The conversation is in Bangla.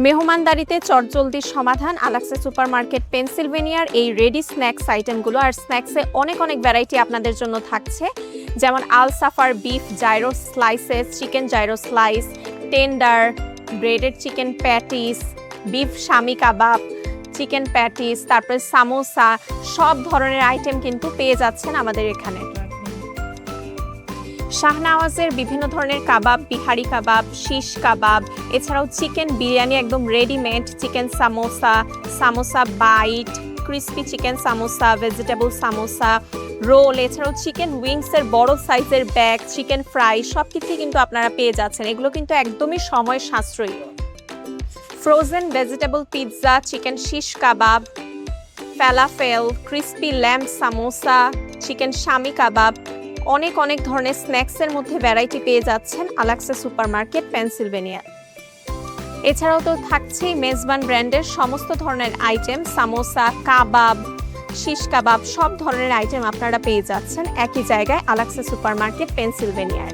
মেহমানদারিতে চটজলদির সমাধান আলাক্সা সুপারমার্কেট পেনসিলভেনিয়ার এই রেডি স্ন্যাক্স আইটেমগুলো। আর স্ন্যাক্সে অনেক ভ্যারাইটি আপনাদের জন্য থাকছে, যেমন আলসাফার beef gyro slices, chicken gyro slice, tender, breaded chicken patties, beef shami kabab, chicken patties, তারপরে সামোসা, সব ধরনের আইটেম কিন্তু পেয়ে যাচ্ছেন আমাদের এখানে। শাহনওয়াজের বিভিন্ন ধরনের কাবাব, বিহারি কাবাব, শিশ কাবাব, এছাড়াও চিকেন বিরিয়ানি একদম readymade, chicken samosa, samosa bite, crispy chicken samosa, vegetable samosa, roll, এছাড়াও চিকেন উইংসের বড় সাইজের ব্যাগ, চিকেন ফ্রাই, সব কিছুই কিন্তু আপনারা পেয়ে যাচ্ছেন। এগুলো কিন্তু একদমই সময় সাশ্রয়ী। Frozen vegetable pizza, chicken shish কাবাব, ফ্যালাফেল, ক্রিস্পি ল্যাম্ব সামোসা, চিকেন শামি কাবাব, অনেক ধরনের স্ন্যাক্সের মধ্যে ভ্যারাইটি পেয়ে যাচ্ছেন আলাক্সা সুপারমার্কেট পেনসিলভেনিয়া। এছাড়াও তো থাকছেই মেজবান ব্র্যান্ডের সমস্ত ধরনের আইটেম, সামোসা, কাবাব, শিশ কাবাব, সব ধরনের আইটেম আপনারা পেয়ে যাচ্ছেন একই জায়গায় আলাক্সা সুপারমার্কেট পেনসিলভেনিয়ায়।